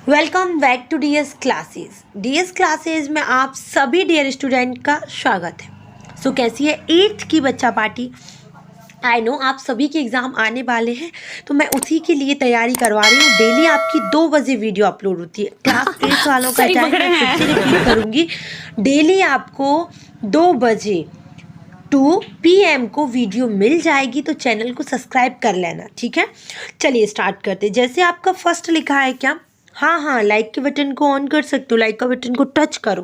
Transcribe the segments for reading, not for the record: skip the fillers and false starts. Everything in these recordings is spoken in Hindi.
Welcome back to DS classes. DS classes में आप सभी डियर स्टूडेंट का स्वागत है। सो कैसी है 8th की बच्चा पार्टी। आई नो आप सभी के एग्ज़ाम आने वाले हैं, तो मैं उसी के लिए तैयारी करवा रही हूँ। डेली आपकी 2 बजे वीडियो अपलोड होती है। क्लास 8 वालों का टाइम मैं फिर से रिपीट करूँगी। डेली आपको 2 बजे 2 PM को वीडियो मिल जाएगी, तो चैनल को सब्सक्राइब कर लेना, ठीक है। चलिए स्टार्ट करते। जैसे आपका फर्स्ट लिखा है क्या, हाँ लाइक के बटन को ऑन कर सकते हो, लाइक का बटन को टच करो।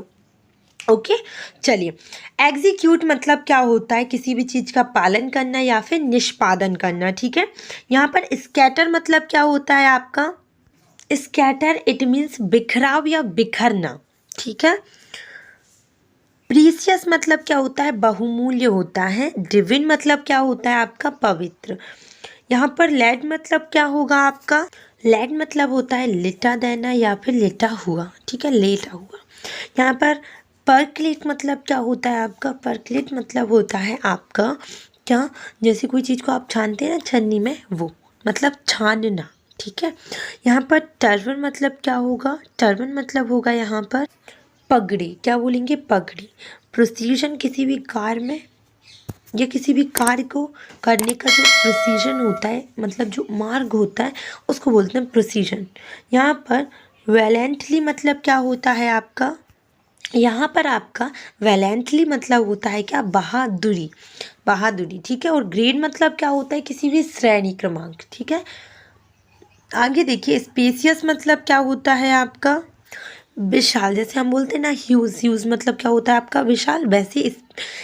ओके चलिए, एग्जीक्यूट मतलब क्या होता है, किसी भी चीज़ का पालन करना या फिर निष्पादन करना, ठीक है। यहाँ पर स्कैटर मतलब क्या होता है आपका, स्कैटर इट मीन्स बिखराव या बिखरना, ठीक है। प्रीसियस मतलब क्या होता है, बहुमूल्य होता है। डिविन मतलब क्या होता है आपका, पवित्र। यहाँ पर लेट मतलब क्या होगा आपका, लेट मतलब होता है लिटा देना या फिर लेटा हुआ, ठीक है, लेटा हुआ। यहाँ पर परक्लेट मतलब क्या होता है आपका, परक्लेट मतलब होता है आपका क्या, जैसे कोई चीज़ को आप छानते हैं ना छन्नी में, वो मतलब छानना, ठीक है। यहाँ पर टर्बन मतलब क्या होगा, टर्बन मतलब होगा यहाँ पर पगड़ी, क्या बोलेंगे, पगड़ी। प्रोसीजन किसी भी कार में या किसी भी कार्य को करने का जो प्रोसीजन होता है, मतलब जो मार्ग होता है, उसको बोलते हैं प्रोसीजन। यहाँ पर वैलेंटली मतलब क्या होता है आपका, यहाँ पर आपका वैलेंटली मतलब होता है क्या, बहादुरी, बहादुरी, ठीक है। और ग्रेड मतलब क्या होता है, किसी भी श्रेणी क्रमांक, ठीक है। आगे देखिए, स्पेसियस मतलब क्या होता है आपका, विशाल। जैसे हम बोलते हैं ना ह्यूज, ह्यूज मतलब क्या होता है आपका, विशाल। वैसे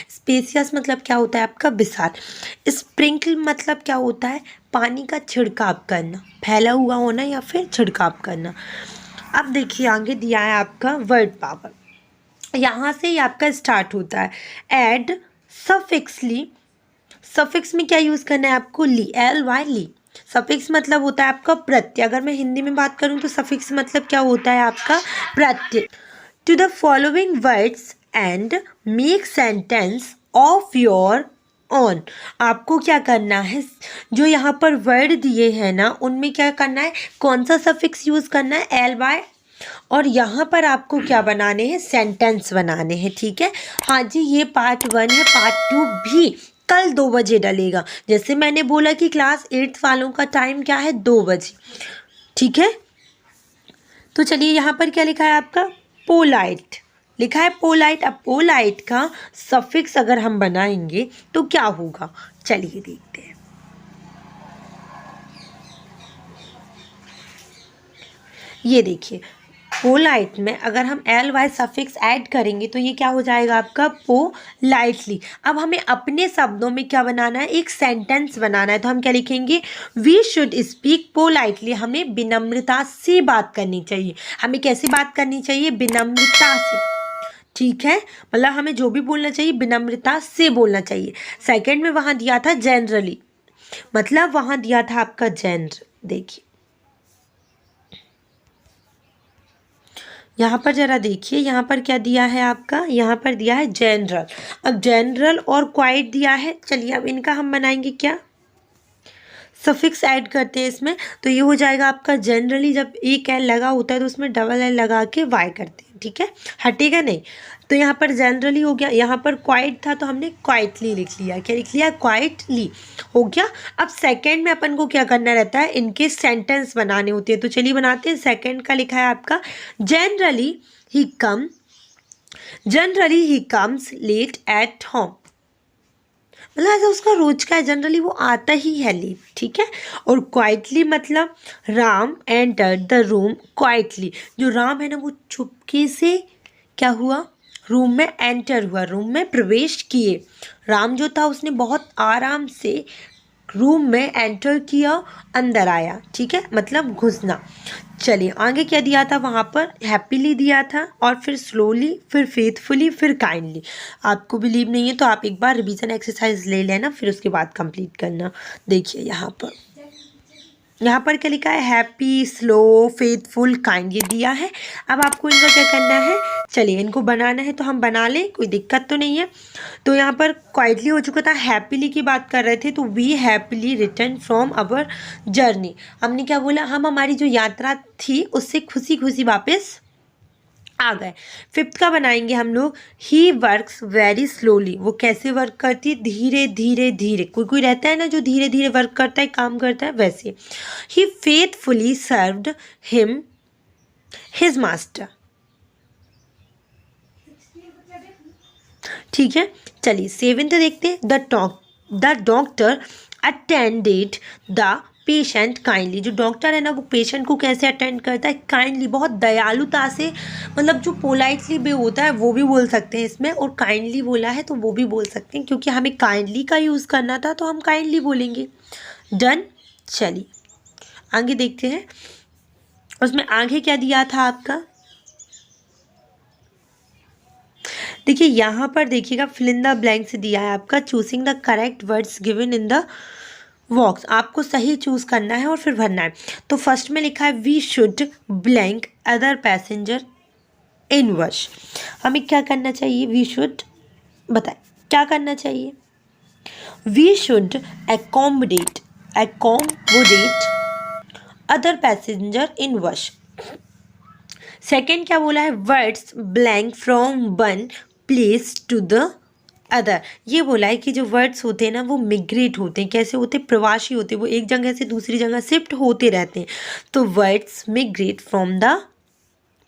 स्पेसियस मतलब क्या होता है आपका, विशाल। स्प्रिंकल मतलब क्या होता है, पानी का छिड़काव करना, फैला हुआ होना या फिर छिड़काव करना। अब देखिए आगे दिया है आपका वर्ड पावर, यहाँ से ही आपका स्टार्ट होता है। एड सफिक्सली, सफिक्स में क्या यूज़ करना है आपको, ली, LY ली। सफिक्स मतलब होता है आपका प्रत्यय। अगर मैं हिंदी में बात करूं तो सफिक्स मतलब क्या होता है आपका, प्रत्यय। To the following words and make sentence of your own. आपको क्या करना है, जो यहाँ पर वर्ड दिए हैं ना, उनमें क्या करना है, कौन सा सफिक्स यूज़ करना है, LY। और यहाँ पर आपको क्या बनाने हैं, सेंटेंस बनाने हैं, ठीक है। हाँ जी, ये पार्ट 1 है, पार्ट 2 भी कल 2 बजे डलेगा। जैसे मैंने बोला कि क्लास 8th वालों का टाइम क्या है, 2 बजे, ठीक है। तो चलिए यहाँ पर क्या लिखा है आपका, पोलाइट लिखा है, पोलाइट। अब पोलाइट का सफिक्स अगर हम बनाएंगे तो क्या होगा, चलिए देखते हैं। ये देखिए, पोलाइट में अगर हम LY सफिक्स ऐड करेंगे तो ये क्या हो जाएगा आपका, पोलाइटली। अब हमें अपने शब्दों में क्या बनाना है, एक सेंटेंस बनाना है। तो हम क्या लिखेंगे, वी शुड स्पीक पोलाइटली। हमें विनम्रता से बात करनी चाहिए। हमें कैसे बात करनी चाहिए, विनम्रता से, ठीक है। मतलब हमें जो भी बोलना चाहिए विनम्रता से बोलना चाहिए। सेकेंड में वहाँ दिया था जनरली, मतलब वहाँ दिया था आपका जेनर। देखिए यहाँ पर जरा देखिए, यहाँ पर क्या दिया है आपका, यहाँ पर दिया है जनरल। अब जनरल और क्वाइट दिया है। चलिए अब इनका हम बनाएंगे क्या, सफिक्स ऐड करते हैं इसमें। तो ये हो जाएगा आपका जनरली। जब एक एल लगा होता है तो उसमें डबल एल लगा के वाई करते हैं, ठीक है, हटेगा नहीं। तो यहाँ पर जनरली हो गया, यहाँ पर क्वाइट था तो हमने क्वाइटली लिख लिया। क्या लिख लिया, क्वाइटली हो गया। अब सेकंड में अपन को क्या करना रहता है, इनके सेंटेंस बनाने होते हैं। तो चलिए बनाते हैं। सेकंड का लिखा है आपका, जनरली ही कम्स लेट एट होम। मतलब ऐसा उसका रोज का है, जनरली वो आता ही है लेट, ठीक है। और क्वाइटली मतलब Ram enter the room quietly. जो राम है ना, वो चुपके से क्या हुआ, रूम में एंटर हुआ, रूम में प्रवेश किए। राम जो था उसने बहुत आराम से रूम में एंटर किया, अंदर आया, ठीक है, मतलब घुसना। चलिए आगे क्या दिया था, वहाँ पर हैप्पीली दिया था, और फिर स्लोली, फिर फेथफुली, फिर काइंडली। आपको बिलीव नहीं है तो आप एक बार रिवीजन एक्सरसाइज ले लेना, फिर उसके बाद कंप्लीट करना। देखिए यहाँ पर यहाँ पर क्या लिखा है, हैप्पी, स्लो, फेथफुल, काइंड, ये दिया है। अब आपको इनका क्या करना है, चलिए इनको बनाना है तो हम बना लें, कोई दिक्कत तो नहीं है। तो यहाँ पर क्वाइटली हो चुका था, हैप्पीली की बात कर रहे थे, तो we happily return from our journey. हमने क्या बोला, हम हमारी जो यात्रा थी उससे खुशी खुशी वापस आ गए। फिफ्थ का बनाएंगे हम लोग, ही वर्क्स वेरी स्लोली, वो कैसे वर्क करती है, धीरे धीरे धीरे। कोई कोई रहता है ना जो धीरे धीरे वर्क करता है, काम करता है, वैसे। ही faithfully served him his master. ठीक है, चलिए सेवेंथ देखते हैं, the doctor attended the patient kindly. जो डॉक्टर है ना वो पेशेंट को कैसे अटेंड करता है, काइंडली, बहुत दयालुता से, मतलब जो पोलाइटली भी होता है वो भी बोल सकते हैं इसमें, और काइंडली बोला है तो वो भी बोल सकते हैं, क्योंकि हमें काइंडली का यूज़ करना था तो हम काइंडली बोलेंगे। डन, चलिए आगे देखते हैं, उसमें आगे क्या दिया था आपका, देखिए यहाँ पर देखिएगा, फिल इन द ब्लैंक्स दिया है आपका, choosing the correct words given in the box. आपको सही चूज करना है और फिर भरना है। तो फर्स्ट में लिखा है, we should blank other passenger in bus. हमें क्या करना चाहिए, वी शुड, बताएं क्या करना चाहिए, we should accommodate other passenger in bus. Second क्या बोला है, words blank from one place to the other. ये बोला है कि जो वर्ड्स होते हैं ना वो मिग्रेट होते हैं, कैसे होते हैं, प्रवासी होते हैं, वो एक जगह से दूसरी जगह शिफ्ट होते रहते हैं। तो words migrate from the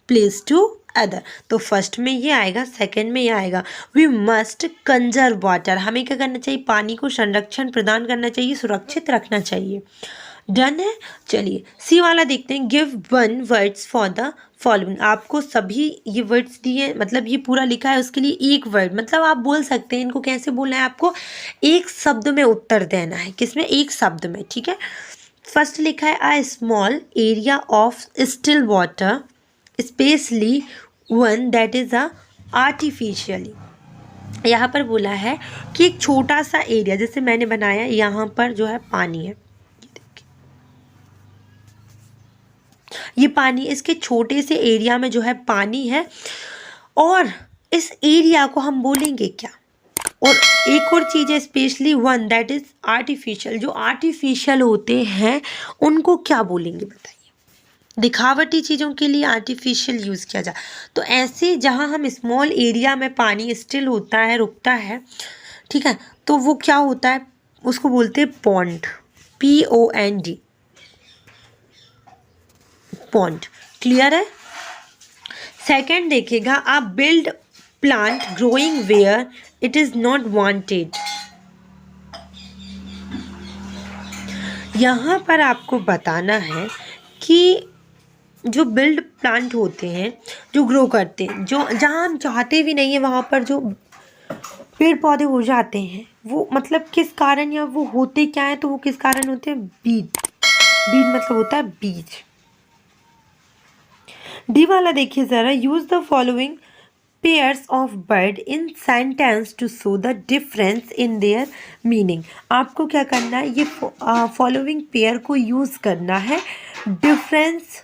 place to other. तो फर्स्ट में ये आएगा, सेकंड में ये आएगा। वी मस्ट कंजर्व वाटर, हमें क्या करना चाहिए, पानी को संरक्षण प्रदान करना चाहिए, सुरक्षित रखना चाहिए। डन है, चलिए सी वाला देखते हैं, give one words for the following. आपको सभी ये वर्ड्स दिए, मतलब ये पूरा लिखा है, उसके लिए एक वर्ड, मतलब आप बोल सकते हैं इनको, कैसे बोलना है आपको, एक शब्द में उत्तर देना है, किसमें, एक शब्द में। ठीक है, फर्स्ट लिखा है, a small area of still water specially one that is a artificially. यहाँ पर बोला है कि एक छोटा सा एरिया, जैसे मैंने बनाया यहाँ पर जो है पानी है, ये पानी, इसके छोटे से एरिया में जो है पानी है, और इस एरिया को हम बोलेंगे क्या, और एक और चीज़ है, specially one that is artificial, जो आर्टिफिशियल होते हैं उनको क्या बोलेंगे, बताइए। दिखावटी चीज़ों के लिए आर्टिफिशियल यूज़ किया जाए, तो ऐसे जहाँ हम स्मॉल एरिया में पानी स्टिल होता है, रुकता है, ठीक है, तो वो क्या होता है, उसको बोलते हैं पॉन्ड, POND, पॉन्ड। क्लियर है। सेकेंड देखिएगा, आप wild plant growing where it is not wanted. यहाँ पर आपको बताना है कि जो बिल्ड प्लांट होते हैं, जो ग्रो करते हैं, जो जहाँ हम चाहते भी नहीं है वहाँ पर जो पेड़ पौधे हो जाते हैं, वो मतलब किस कारण, या वो होते क्या है, तो वो किस कारण होते हैं, बीज। बीज मतलब होता है बीज। डी वाला देखिए ज़रा, use the following pairs of word in sentence to show the difference in their meaning. आपको क्या करना है, ये फॉलोइंग पेयर को यूज़ करना है, डिफरेंस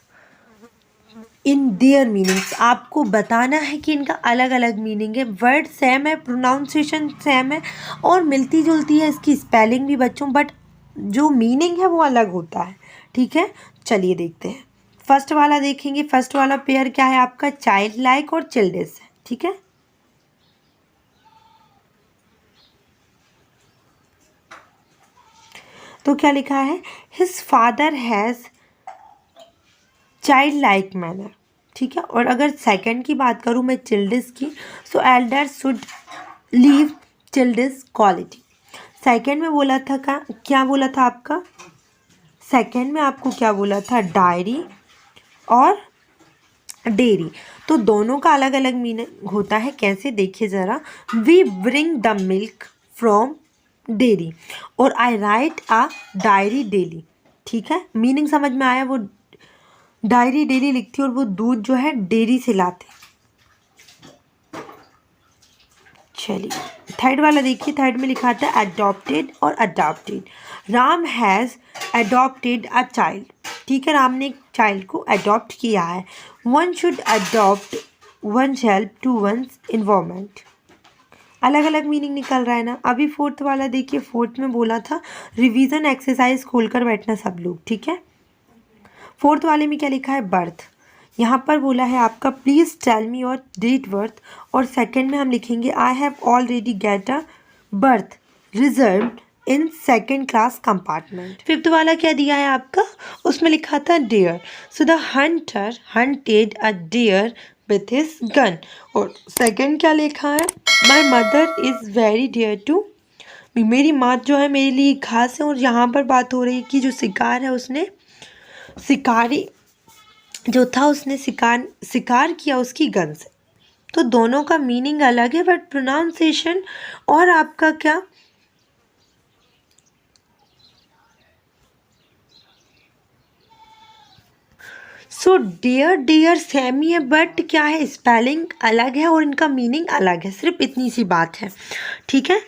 इन देयर मीनिंग्स, आपको बताना है कि इनका अलग अलग मीनिंग है। वर्ड सेम है, प्रोनाउंसिएशन सेम है, और मिलती जुलती है इसकी स्पेलिंग भी बच्चों, बट जो मीनिंग है वो अलग होता है। ठीक है, चलिए देखते हैं। फर्स्ट वाला देखेंगे, फर्स्ट वाला पेयर क्या है आपका, चाइल्ड लाइक और चिल्ड्रेस है। ठीक है, तो क्या लिखा है, his father has child like manner. ठीक है, और अगर सेकंड की बात करूँ मैं चिल्ड्रेस की, so elder should leave children's quality. Second में बोला था क्या बोला था आपका, सेकंड में आपको क्या बोला था, डायरी और डेयरी। तो दोनों का अलग अलग मीनिंग होता है, कैसे देखिए ज़रा। We bring the milk from dairy, और I write a diary daily. ठीक है, मीनिंग समझ में आया, वो डायरी डेली लिखती है और वो दूध जो है डेयरी से लाते। चलिए थर्ड वाला देखिए, थर्ड में लिखा था अडॉप्टेड और adopted. Ram has adopted a child, ठीक है, राम ने एक चाइल्ड को अडॉप्ट किया है। One should adopt one help to one's environment, अलग अलग मीनिंग निकल रहा है ना। अभी फोर्थ वाला देखिए, फोर्थ में बोला था रिवीजन एक्सरसाइज खोलकर बैठना सब लोग, ठीक है। फोर्थ वाले में क्या लिखा है, बर्थ। यहाँ पर बोला है आपका please tell me your date birth, और सेकंड में हम लिखेंगे I have already get a berth reserve in second class compartment. Fifth वाला क्या दिया है आपका, उसमें लिखा था deer. So the hunter hunted a deer with his gun, और सेकंड क्या लिखा है, my mother is very dear to, मेरी माँ जो है मेरे लिए खास है। और यहाँ पर बात हो रही है कि जो शिकार है उसने शिकारी जो था उसने शिकार किया उसकी गन से। तो दोनों का मीनिंग अलग है बट प्रोनाउंसिएशन और आपका क्या, सो डियर डियर सेम ही है बट क्या है, स्पेलिंग अलग है और इनका मीनिंग अलग है, सिर्फ इतनी सी बात है, ठीक है।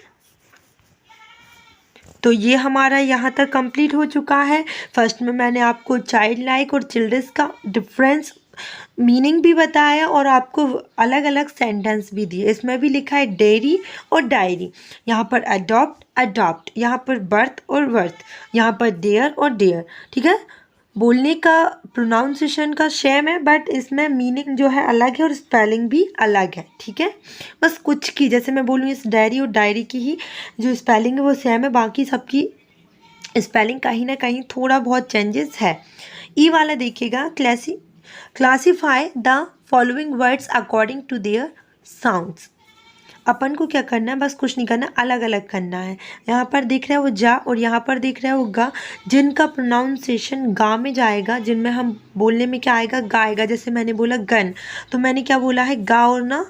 तो ये हमारा यहाँ तक कंप्लीट हो चुका है। फर्स्ट में मैंने आपको चाइल्ड लाइक और चिल्ड्रंस का डिफरेंस मीनिंग भी बताया और आपको अलग अलग सेंटेंस भी दिए। इसमें भी लिखा है डेयरी और डायरी, यहाँ पर अडॉप्ट अडॉप्ट, यहाँ पर बर्थ और वर्थ, यहाँ पर डेयर और डेयर, ठीक है। बोलने का प्रोनाउंसिएशन का सेम है बट इसमें मीनिंग जो है अलग है और स्पेलिंग भी अलग है, ठीक है। बस कुछ की, जैसे मैं बोलूँ इस डायरी और डायरी की ही जो स्पेलिंग है वो सेम है, बाकी सबकी स्पेलिंग कहीं ना कहीं थोड़ा बहुत चेंजेस है। ई वाला देखिएगा, classify the following words according to their sounds. अपन को क्या करना है, बस कुछ नहीं करना, अलग अलग करना है। यहाँ पर दिख रहा है वो जा और यहाँ पर दिख रहा है वो गा, जिनका प्रोनाउंसिएशन गा में जाएगा, जिनमें हम बोलने में क्या आएगा, गा आएगा। जैसे मैंने बोला गन, तो मैंने क्या बोला है, गा और ना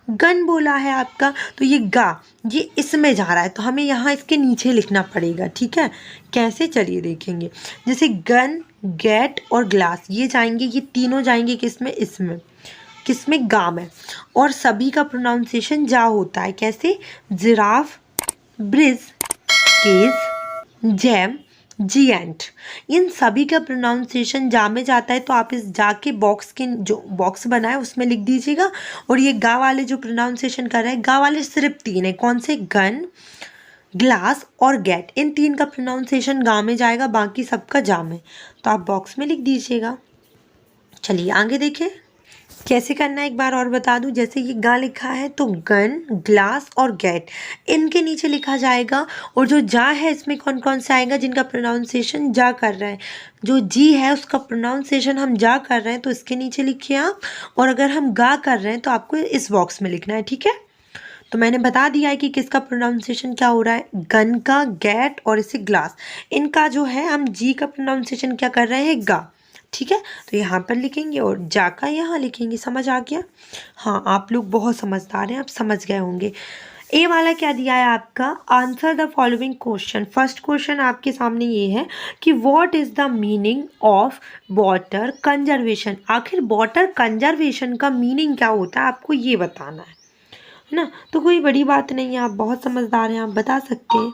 गन बोला है आपका, तो ये गा ये इसमें जा रहा है तो हमें यहाँ इसके नीचे लिखना पड़ेगा, ठीक है। कैसे, चलिए देखेंगे। जैसे गन, गेट और ग्लास ये जाएंगे, ये तीनों जाएंगे किसमें, इसमें, किसमें, गा में। और सभी का प्रोनाउंसिएशन जा होता है, कैसे, जिराफ, ब्रिज, केज, जैम, जिएंट, इन सभी का प्रोनाउंसिएशन जा में जाता है। तो आप इस जा के बॉक्स के जो बॉक्स बना है उसमें लिख दीजिएगा। और ये गा वाले जो प्रोनाउंसिएशन कर रहे हैं, गा वाले सिर्फ तीन है, कौन से, गन, ग्लास और गेट, इन तीन का प्रोनाउंसिएशन गा में जाएगा, बाकी सबका जा में। तो आप बॉक्स में लिख दीजिएगा। चलिए आगे देखें कैसे करना है, एक बार और बता दूं। जैसे ये गा लिखा है तो गन, ग्लास और गेट इनके नीचे लिखा जाएगा। और जो जा है इसमें कौन कौन से आएगा, जिनका प्रोनाउंसिएशन जा कर रहा है। जो जी है उसका प्रोनाउंसिएशन हम जा कर रहे हैं तो इसके नीचे लिखिए आप, और अगर हम गा कर रहे हैं तो आपको इस बॉक्स में लिखना है, ठीक है। तो मैंने बता दिया है कि किसका प्रोनाउंसिएशन क्या हो रहा है, गन का, गेट और इसे ग्लास, इनका जो है हम जी का प्रोनाउंसिएशन क्या कर रहे हैं, गा, ठीक है। तो यहाँ पर लिखेंगे और जा का यहाँ लिखेंगे। समझ आ गया, हाँ आप लोग बहुत समझदार हैं, आप समझ गए होंगे। ए वाला क्या दिया है आपका, answer the following question. First question आपके सामने ये है कि what is the meaning of water conservation. आखिर वाटर कंजर्वेशन का मीनिंग क्या होता है, आपको ये बताना है ना। तो कोई बड़ी बात नहीं है, आप बहुत समझदार हैं, आप बता सकते हैं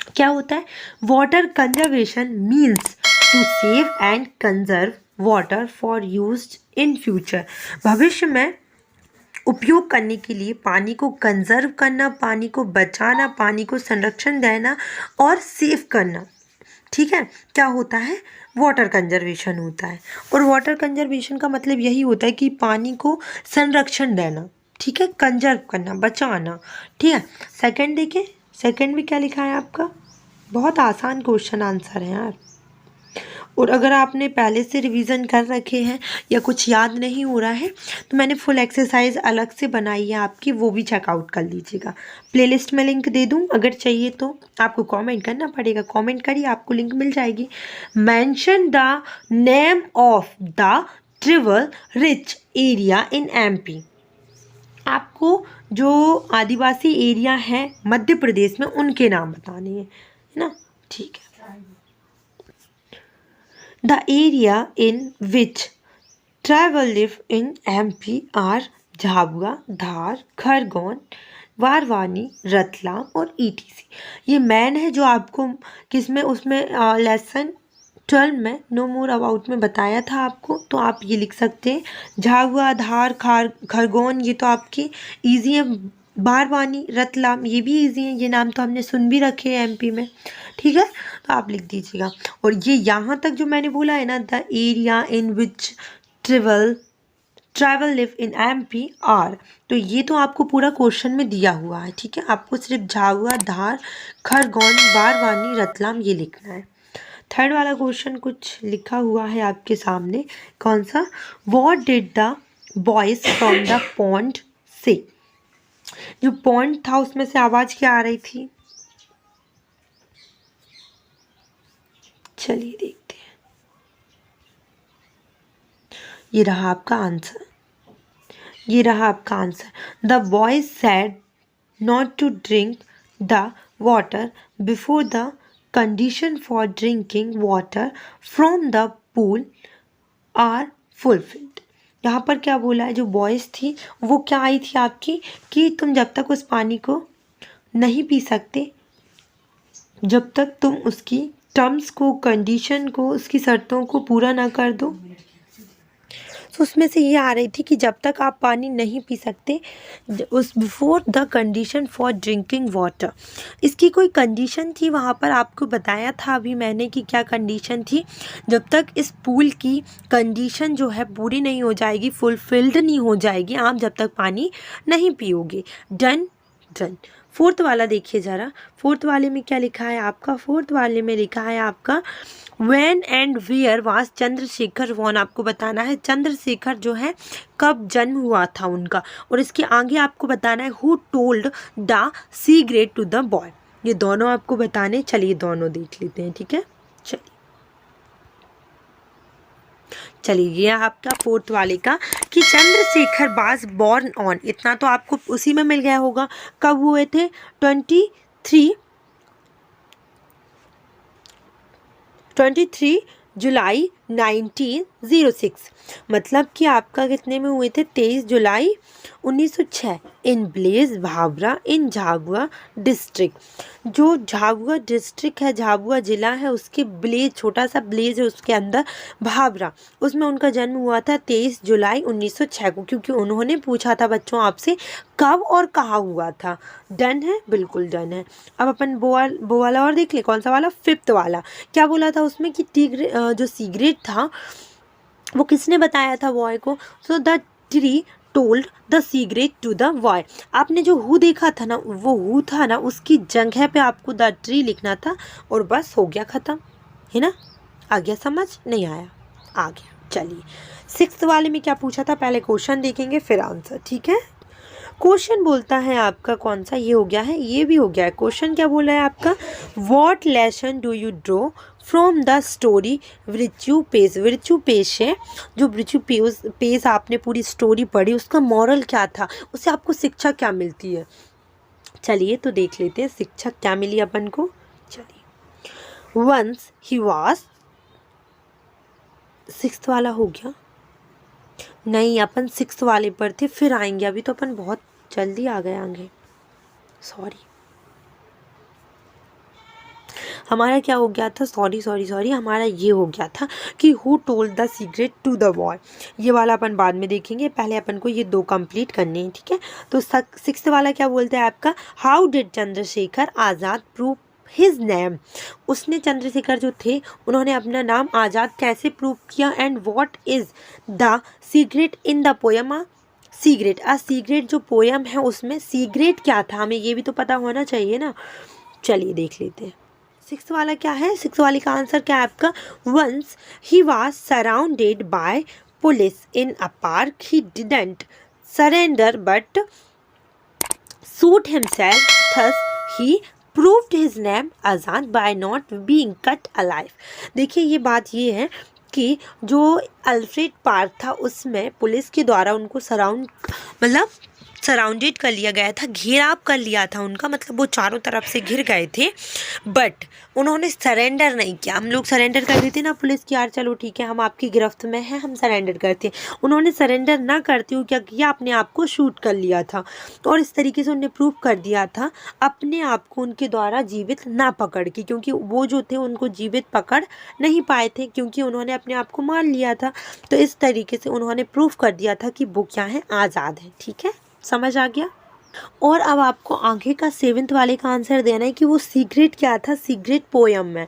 क्या होता है। Water conservation means to save and conserve water for use in future. भविष्य में उपयोग करने के लिए पानी को कंजर्व करना, पानी को बचाना, पानी को संरक्षण देना और सेव करना, ठीक है, क्या होता है, वाटर कंजर्वेशन होता है। और वाटर कंजर्वेशन का मतलब यही होता है कि पानी को संरक्षण देना, ठीक है, कंजर्व करना, बचाना, ठीक है। सेकंड देखिए, सेकंड में क्या लिखा है आपका, बहुत आसान क्वेश्चन आंसर है यार। और अगर आपने पहले से रिवीजन कर रखे हैं या कुछ याद नहीं हो रहा है तो मैंने फुल एक्सरसाइज अलग से बनाई है आपकी, वो भी चेकआउट कर लीजिएगा। प्लेलिस्ट में लिंक दे दूँ, अगर चाहिए तो आपको कमेंट करना पड़ेगा, कमेंट करिए आपको लिंक मिल जाएगी। Mention the name of the tribal rich area in MP. आपको जो आदिवासी एरिया है मध्य प्रदेश में उनके नाम बताने हैं, है ना, ठीक है। The area in which tribal live in MP are Jhabua, धार, खरगोन, बारवानी, रतलाम और ईटीसी। ये मैन है जो आपको किसमें उसमें लेसन 12 में नो मोर अबाउट में बताया था आपको, तो आप ये लिख सकते हैं। झाबुआ, धार, खरगोन ये तो आपके इजी है। बारवानी, रतलाम ये भी इजी है, ये नाम तो हमने सुन भी रखे हैं एमपी में, ठीक है, तो आप लिख दीजिएगा। और ये यहाँ तक जो मैंने बोला है ना, the area in which travel live in MP are, तो ये तो आपको पूरा क्वेश्चन में दिया हुआ है, ठीक है। आपको सिर्फ झाबुआ, धार, खरगोन, बारवानी, रतलाम ये लिखना है। थर्ड वाला क्वेश्चन कुछ लिखा हुआ है आपके सामने, कौन सा, what did the boys from the pond से। जो पॉन्ड था उसमें से आवाज क्या आ रही थी, चलिए देखते हैं। ये रहा आपका आंसर, ये रहा आपका answer. The boys said not to drink the water before the condition for drinking water from the pool are fulfilled. यहाँ पर क्या बोला है, जो बॉयज़ थी वो क्या आई थी आपकी, कि तुम जब तक उस पानी को नहीं पी सकते, जब तक तुम उसकी टर्म्स को, कंडीशन को, उसकी शर्तों को पूरा ना कर दो। तो उसमें से ये आ रही थी कि जब तक आप पानी नहीं पी सकते, उस before the condition for drinking water, इसकी कोई कंडीशन थी वहाँ पर, आपको बताया था अभी मैंने कि क्या कंडीशन थी। जब तक इस पूल की कंडीशन जो है पूरी नहीं हो जाएगी, फुलफिल्ड नहीं हो जाएगी, आप जब तक पानी नहीं पियोगे। Done done. फोर्थ वाला देखिए ज़रा, फोर्थ वाले में क्या लिखा है आपका, फोर्थ वाले में लिखा है आपका when and where was Chandrashekhar born. आपको बताना है चंद्रशेखर जो है कब जन्म हुआ था उनका, और इसके आगे आपको बताना है who told the secret to the boy. ये दोनों आपको बताने, चलिए दोनों देख लेते हैं, ठीक है। चलिए ये आपका फोर्थ वाले का कि चंद्रशेखर वाज बॉर्न ऑन, इतना तो आपको उसी में मिल गया होगा। कब हुए थे, 23 जुलाई 1906, मतलब कि आपका कितने में हुए थे, 23 जुलाई 1906 इन ब्लेज भावरा इन झाबुआ डिस्ट्रिक्ट। जो झाबुआ डिस्ट्रिक्ट है, झाबुआ जिला है, उसके ब्लेज, छोटा सा ब्लेज है उसके अंदर भावरा, उसमें उनका जन्म हुआ था 23 जुलाई 1906 को, क्योंकि उन्होंने पूछा था बच्चों आपसे कब और कहाँ हुआ था। डन है, बिल्कुल डन है। अब अपन वो वाला और देख ले, कौन सा वाला, फिफ्थ वाला। क्या बोला था उसमें कि जो सिगरेट था वो किसने बताया था बॉय को, so the tree told the secret to the boy. आपने जो हु देखा था ना, वो हु था ना, उसकी जगह पे आपको द ट्री लिखना था और बस हो गया ख़त्म, है ना। आ गया समझ, नहीं आया, आ गया। चलिए सिक्स्थ वाले में क्या पूछा था, पहले क्वेश्चन देखेंगे फिर आंसर, ठीक है। क्वेश्चन बोलता है आपका कौन सा, ये हो गया है, ये भी हो गया है। क्वेश्चन क्या बोला है आपका, what lesson do you draw from the story virtue pays. Virtue pays है, जो विर्च्यू पेज आपने पूरी स्टोरी पढ़ी, उसका मॉरल क्या था, उससे आपको शिक्षा क्या मिलती है। चलिए तो देख लेते हैं शिक्षा क्या मिली अपन को। चलिए, वंस ही वाज, सिक्स्थ वाला हो गया, नहीं अपन सिक्स्थ वाले पर थे, फिर आएंगे, अभी तो अपन बहुत जल्दी आ गए आगे, सॉरी। हमारा क्या हो गया था, सॉरी, हमारा ये हो गया था कि who told the secret to the boy. ये वाला अपन बाद में देखेंगे, पहले अपन को ये दो कंप्लीट करने हैं, ठीक है। तो सिक्स्थ वाला क्या बोलते हैं आपका, how did Chandrashekhar Azad prove his name. उसने, चंद्रशेखर जो थे, उन्होंने अपना नाम आज़ाद कैसे प्रूव किया, and what is the secret in the poem secret. Secret जो पोयम है उसमें सीक्रेट क्या था, हमें ये भी तो पता होना चाहिए ना। चलिए देख लेते हैं सिक्स्थ वाला क्या है। सिक्स्थ वाले का आंसर क्या है आपका, once he was surrounded by police in a park he didn't surrender but shot himself, thus he proved his name Azad by not being caught alive. देखिए ये बात ये है कि जो अल्फ्रेड पार्क था उसमें पुलिस के द्वारा उनको सराउंड, मतलब सराउंडेड कर लिया गया था, घेराव कर लिया था उनका, मतलब वो चारों तरफ से घिर गए थे, बट उन्होंने सरेंडर नहीं किया। हम लोग सरेंडर कर देते ना पुलिस की, यार चलो ठीक है हम आपकी गिरफ्त में हैं, हम सरेंडर करते हैं। उन्होंने सरेंडर ना करते हुए क्या किया, अपने आप को शूट कर लिया था और इस तरीके से उन्होंने प्रूव कर दिया था अपने आप को उनके द्वारा जीवित ना पकड़ के, क्योंकि वो जो थे उनको जीवित पकड़ नहीं पाए थे क्योंकि उन्होंने अपने आप को मार लिया था। तो इस तरीके से उन्होंने प्रूव कर दिया था कि वो क्या है, आज़ाद है। ठीक है, समझ आ गया। और अब आपको आगे का 7th वाले का आंसर देना है कि वो सीग्रेट क्या था, सीग्रेट पोयम में।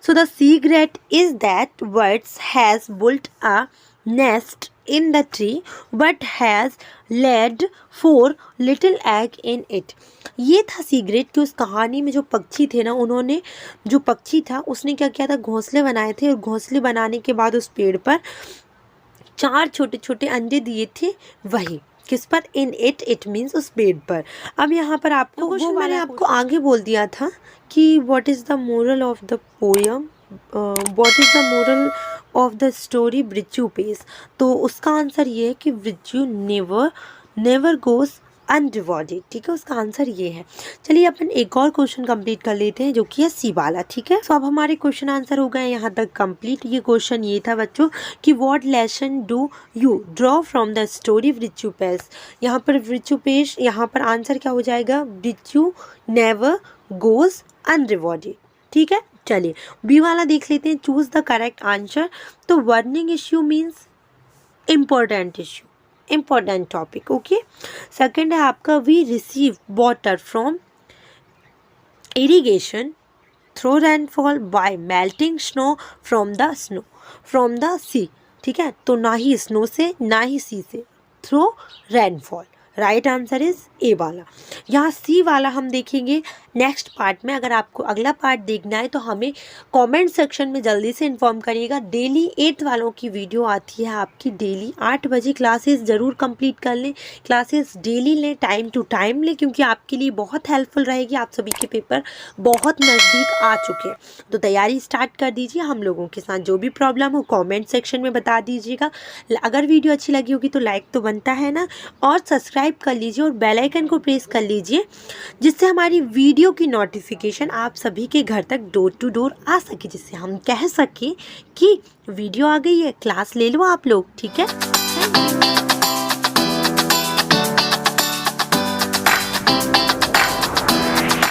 So the secret is that birds has built a nest in the tree but has laid 4 little egg in it. ये था सीग्रेट कि उस कहानी में जो पक्षी थे ना, उन्होंने, जो पक्षी था उसने क्या किया था, घोंसले बनाए थे और घोंसले बनाने के बाद उस पेड़ पर 4 छोटे छोटे अंडे दिए थे। वही किस पर, इन इट मीन्स उस पेड़ पर। अब यहाँ पर आपको वो मैंने आपको आगे बोल दिया था कि what is the moral of the poem, what is the moral of the story ब्रिचू पेस। तो उसका आंसर ये है कि ब्रिचू नेवर गोज अनरिवॉर्डेड। ठीक है, उसका आंसर ये है। चलिए अपन एक और क्वेश्चन कंप्लीट कर लेते हैं जो कि है सी वाला। ठीक है, तो अब हमारे क्वेश्चन आंसर हो गए यहाँ तक कंप्लीट। ये क्वेश्चन ये था बच्चों कि what lesson do you draw from the story ब्रिचू पेस। यहाँ पर ब्रिचू पेश, यहाँ पर आंसर क्या हो जाएगा, ब्रिचू नेवर गोज अनरिवॉर्डेड। ठीक है, चलिए बी वाला देख लेते हैं, चूज द करेक्ट आंसर। तो burning issue means important issue, important topic. Okay, second है आपका we receive water from irrigation through rainfall by melting snow from the sea. ठीक है, तो ना ही स्नो से ना ही सी से, through rainfall. Right answer is a वाला। यहाँ सी वाला हम देखेंगे नेक्स्ट पार्ट में। अगर आपको अगला पार्ट देखना है तो हमें कमेंट सेक्शन में जल्दी से इन्फॉर्म करिएगा। डेली 8th वालों की वीडियो आती है आपकी डेली 8 बजे। क्लासेस ज़रूर कंप्लीट कर लें, क्लासेस डेली लें, टाइम टू टाइम लें, क्योंकि आपके लिए बहुत हेल्पफुल रहेगी। आप सभी के पेपर बहुत नज़दीक आ चुके हैं, तो तैयारी स्टार्ट कर दीजिए हम लोगों के साथ। जो भी प्रॉब्लम हो कॉमेंट सेक्शन में बता दीजिएगा। अगर वीडियो अच्छी लगी होगी तो लाइक तो बनता है ना, और सब्सक्राइब कर लीजिए और बेल आइकन को प्रेस कर लीजिए, जिससे हमारी वीडियो की नोटिफिकेशन आप सभी के घर तक डोर टू डोर आ सके, जिससे हम कह सके कि वीडियो आ गई है, क्लास ले लो आप लोग। ठीक है, थैंक यू।